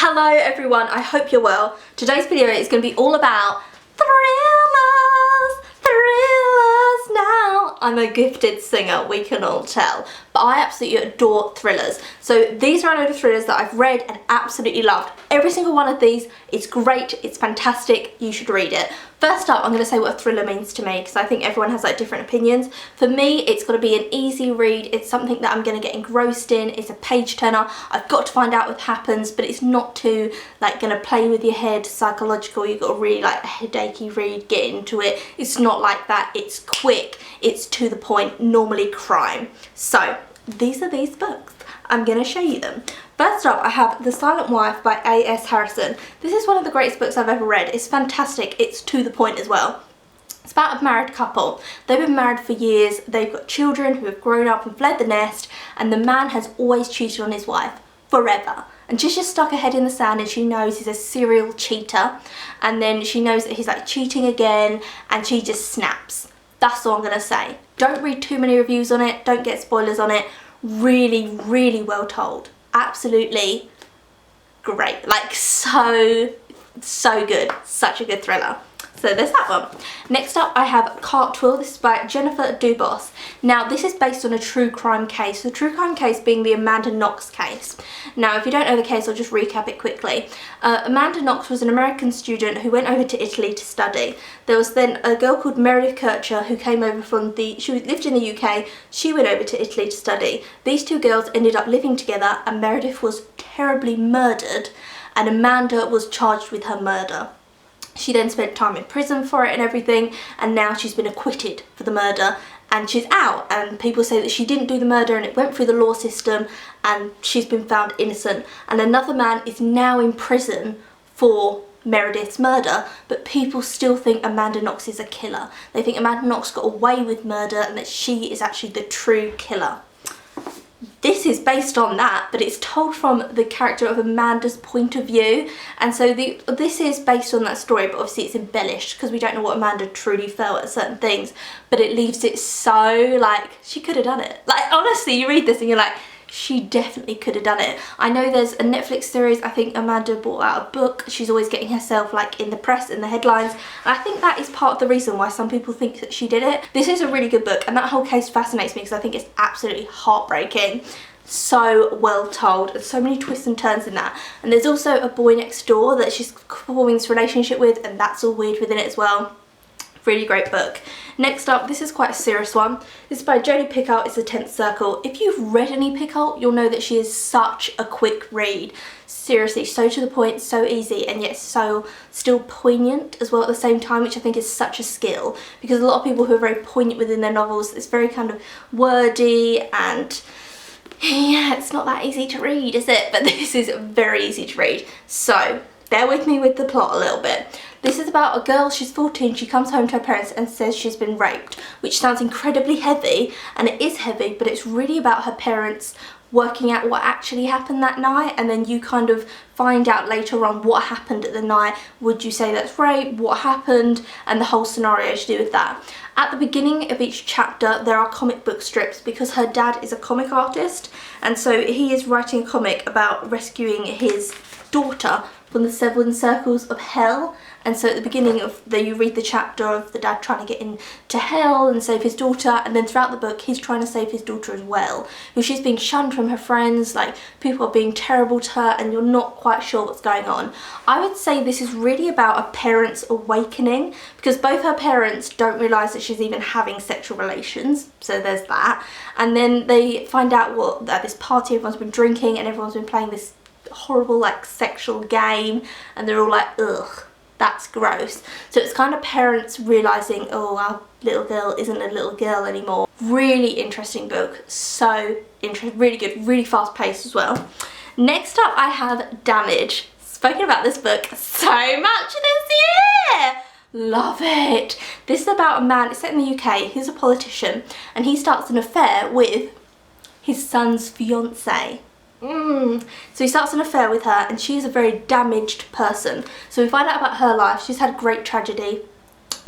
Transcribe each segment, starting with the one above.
Hello everyone, I hope you're well. Today's video is going to be all about thrillers now. I'm a gifted singer, we can all tell, but I absolutely adore thrillers. So these are a load of thrillers that I've read and absolutely loved. Every single one of these is great, it's fantastic, you should read it. First up, I'm going to say what a thriller means to me because I think everyone has like different opinions. For me, it's got to be an easy read. It's something that I'm going to get engrossed in. It's a page turner. I've got to find out what happens, but it's not too like going to play with your head, psychological. You've got to really like a headachy read, get into it. It's not like that. It's quick. It's to the point, normally crime. So these are these books. I'm going to show you them. First up, I have The Silent Wife by A.S.A. This is one of the greatest books I've ever read. It's fantastic. It's to the point as well. It's about a married couple. They've been married for years. They've got children who have grown up and fled the nest, and the man has always cheated on his wife forever. And she's just stuck her head in the sand and she knows he's a serial cheater. And then she knows that he's like cheating again and she just snaps. That's all I'm going to say. Don't read too many reviews on it. Don't get spoilers on it. Really, really well told. Absolutely great. Like so good. Such a good thriller. So there's that one. Next up I have Cartwheel. This is by Jennifer DuBois. Now this is based on a true crime case. The true crime case being the Amanda Knox case. Now if you don't know the case, I'll just recap it quickly. Amanda Knox was an American student who went over to Italy to study. There was then a girl called Meredith Kircher who came over from she lived in the UK. She went over to Italy to study. These two girls ended up living together and Meredith was terribly murdered and Amanda was charged with her murder. She then spent time in prison for it and everything, and now she's been acquitted for the murder and she's out, and people say that she didn't do the murder and it went through the law system and she's been found innocent, and another man is now in prison for Meredith's murder, but people still think Amanda Knox is a killer. They think Amanda Knox got away with murder and that she is actually the true killer. This is based on that, but it's told from the character of Amanda's point of view, and so this is based on that story, but obviously it's embellished because we don't know what Amanda truly felt at certain things, but it leaves it so like she could have done it. Like honestly, you read this and you're like, she definitely could have done it. I know there's a Netflix series, I think Amanda brought out a book. She's always getting herself like in the press, in the headlines, and I think that is part of the reason why some people think that she did it. This is a really good book and that whole case fascinates me because I think it's absolutely heartbreaking. So well told and so many twists and turns in that. And there's also a boy next door that she's forming this relationship with, and that's all weird within it as well. Really great book. Next up, this is quite a serious one. This is by Jodi. Picoult. It's The 10th Circle. If you've read any Picoult, you'll know that she is such a quick read. Seriously, so to the point, so easy, and yet so still poignant as well at the same time, which I think is such a skill, because a lot of people who are very poignant within their novels, it's very kind of wordy and yeah, it's not that easy to read, is it? But this is very easy to read. So bear with me with the plot a little bit. This is about a girl, she's 14, she comes home to her parents and says she's been raped, which sounds incredibly heavy, and it is heavy, but it's really about her parents working out what actually happened that night, and then you kind of find out later on what happened at the night. Would you say that's rape? What happened? And the whole scenario to do with that. At the beginning of each chapter there are comic book strips because her dad is a comic artist, and so he is writing a comic about rescuing his daughter from the 7 circles of hell. And so at the beginning of you read the chapter of the dad trying to get into hell and save his daughter, and then throughout the book he's trying to save his daughter as well, because she's being shunned from her friends, like people are being terrible to her and you're not quite sure what's going on. I would say this is really about a parent's awakening, because both her parents don't realise that she's even having sexual relations, so there's that, and then they find out at this party everyone's been drinking and everyone's been playing this horrible like sexual game, and they're all like, ugh, that's gross. So it's kind of parents realising, oh, our little girl isn't a little girl anymore. Really interesting book, so interesting, really good, really fast paced as well. Next up I have Damage. Spoken about this book so much this year. Love it. This is about a man, it's set in the UK, he's a politician, and he starts an affair with his son's fiancée. So he starts an affair with her and she's a very damaged person. So we find out about her life. She's had great tragedy.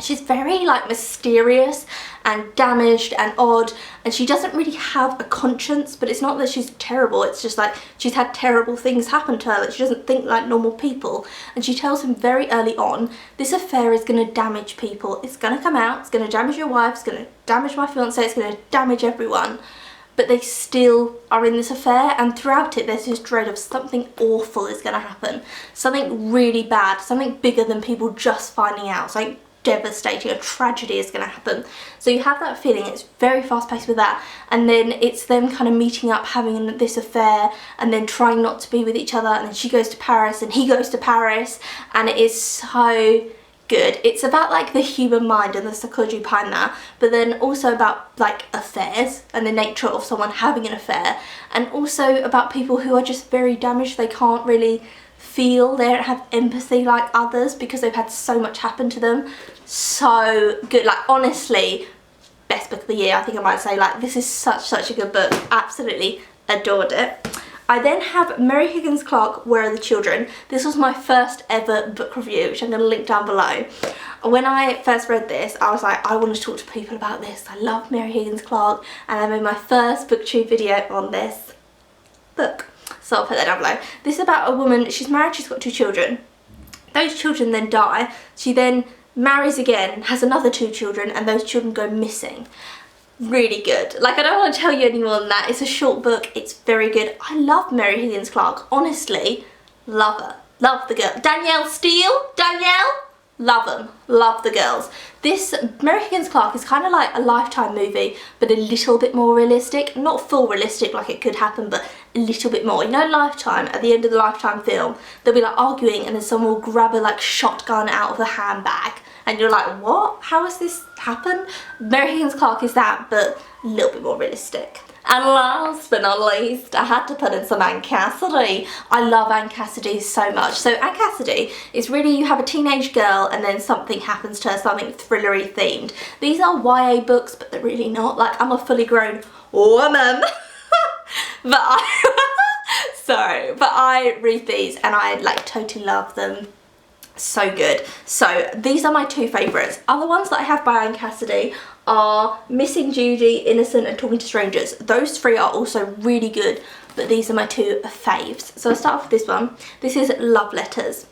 She's very like mysterious and damaged and odd, and she doesn't really have a conscience, but it's not that she's terrible, it's just like she's had terrible things happen to her, that she doesn't think like normal people. And she tells him very early on, this affair is going to damage people, it's going to come out, it's going to damage your wife, it's going to damage my fiance, it's going to damage everyone. But they still are in this affair, and throughout it there's this dread of something awful is going to happen, something really bad, something bigger than people just finding out, something devastating, a tragedy is going to happen. So you have that feeling, it's very fast paced with that, and then it's them kind of meeting up, having this affair, and then trying not to be with each other, and then she goes to Paris and he goes to Paris, and it is so good. It's about like the human mind and the psychology behind that, but then also about like affairs and the nature of someone having an affair, and also about people who are just very damaged, they can't really feel, they don't have empathy like others because they've had so much happen to them. So good, like honestly, best book of the year, I think I might say. Like this is such a good book, absolutely adored it. I then have Mary Higgins Clark, Where Are the Children? This was my first ever book review, which I'm going to link down below. When I first read this, I was like, I want to talk to people about this. I love Mary Higgins Clark, and I made my first booktube video on this book. So I'll put that down below. This is about a woman, she's married, she's got 2 children. Those children then die. She then marries again, has another 2 children, and those children go missing. Really good. Like, I don't want to tell you any more than that. It's a short book, it's very good. I love Mary Higgins Clark, honestly, love her. Love the girl. Danielle Steele, Danielle, love them, love the girls. This Mary Higgins Clark is kind of like a Lifetime movie, but a little bit more realistic. Not full realistic like it could happen, but a little bit more. You know, Lifetime, at the end of the Lifetime film, they'll be like arguing and then someone will grab a like shotgun out of a handbag. And you're like, what? How has this happened? Mary Higgins Clark is that, but a little bit more realistic. And last but not least, I had to put in some Anne Cassidy. I love Anne Cassidy so much. So Anne Cassidy is really, you have a teenage girl and then something happens to her, something thrillery themed. These are YA books, but they're really not. Like, I'm a fully grown woman. but I read these and I like totally love them. So good. So these are my 2 favourites. Other ones that I have by Anne Cassidy are Missing Judy, Innocent and Talking to Strangers. Those 3 are also really good, but these are my 2 faves. So I'll start off with this one. This is Love Letters.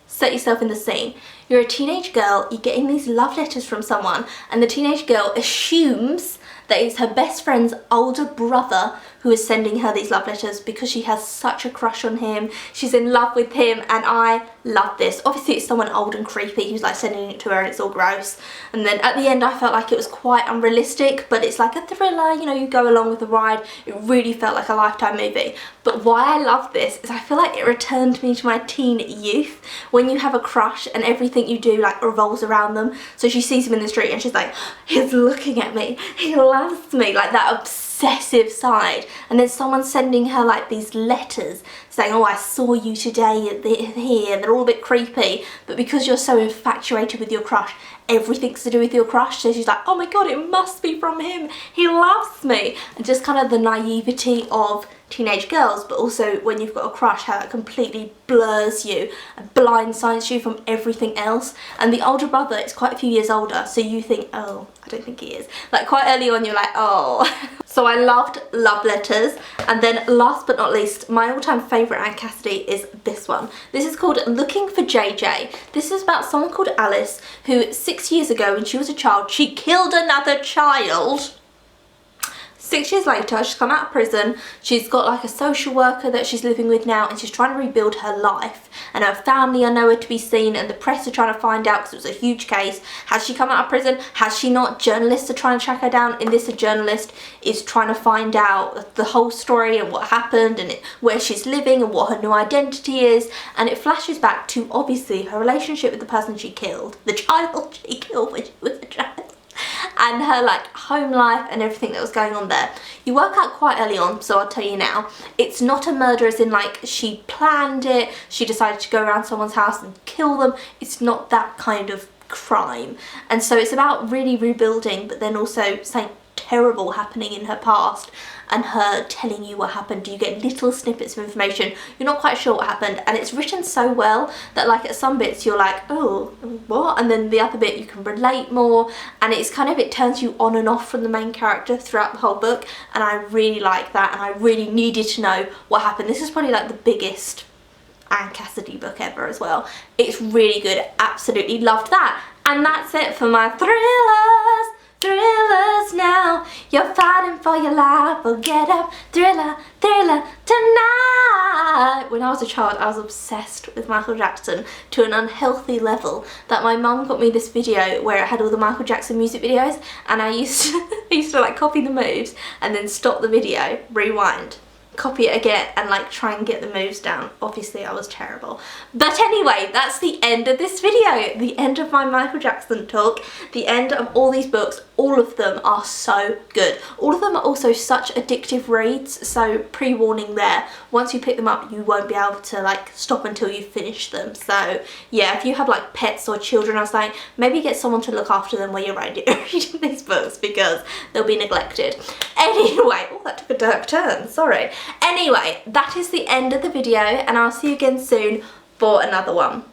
Set yourself in the scene. You're a teenage girl, you're getting these love letters from someone, and the teenage girl assumes that it's her best friend's older brother who is sending her these love letters because she has such a crush on him. She's in love with him, and I love this. Obviously it's someone old and creepy who's like sending it to her and it's all gross. And then at the end I felt like it was quite unrealistic, but it's like a thriller, you know, you go along with the ride. It really felt like a Lifetime movie. But why I love this is I feel like it returned me to my teen youth, when you have a crush and everything you do like revolves around them. So she sees him in the street and she's like, he's looking at me, he loves me, like that obsessive side. And then someone sending her like these letters saying, oh, I saw you today at here, they're all a bit creepy, but because you're so infatuated with your crush, everything's to do with your crush. So she's like, oh my god, it must be from him, he loves me. And just kind of the naivety of teenage girls, but also when you've got a crush, how it completely blurs you and blindsides you from everything else. And the older brother is quite a few years older, so you think, oh, I don't think he is. Like quite early on you're like, oh. So I loved Love Letters. And then last but not least, my all-time favourite Anne Cassidy is this one. This is called Looking for JJ. This is about someone called Alice who 6 years ago when she was a child, she killed another child. 6 years later, she's come out of prison, she's got like a social worker that she's living with now, and she's trying to rebuild her life, and her family are nowhere to be seen, and the press are trying to find out because it was a huge case. Has she come out of prison? Has she not? Journalists are trying to track her down. In this, a journalist is trying to find out the whole story and what happened and where she's living and what her new identity is, and it flashes back to obviously her relationship with the person she killed, the child she killed when she was a child, and her like home life and everything that was going on there. You work out quite early on, so I'll tell you now, it's not a murder as in like she planned it, she decided to go around someone's house and kill them. It's not that kind of crime. And so it's about really rebuilding, but then also saying, terrible happening in her past and her telling you what happened. You get little snippets of information, you're not quite sure what happened, and it's written so well that like at some bits you're like, oh, what? And then the other bit you can relate more, and it's kind of, it turns you on and off from the main character throughout the whole book, and I really like that, and I really needed to know what happened. This is probably like the biggest and Cassidy book ever as well. It's really good, absolutely loved that. And that's it for my thrillers. Thrillers now, you're fighting for your life, well get up, thriller, thriller tonight. When I was a child, I was obsessed with Michael Jackson to an unhealthy level that my mum got me this video where it had all the Michael Jackson music videos, and I used to like copy the moves and then stop the video, rewind, copy it again, and like try and get the moves down. Obviously I was terrible. But anyway, that's the end of this video, the end of my Michael Jackson talk, the end of all these books. All of them are so good. All of them are also such addictive reads, so pre-warning there, once you pick them up you won't be able to like stop until you finish them. So yeah, if you have like pets or children or something, maybe get someone to look after them while you're reading these books because they'll be neglected. Anyway, oh, that took a dark turn, sorry. Anyway, that is the end of the video, and I'll see you again soon for another one.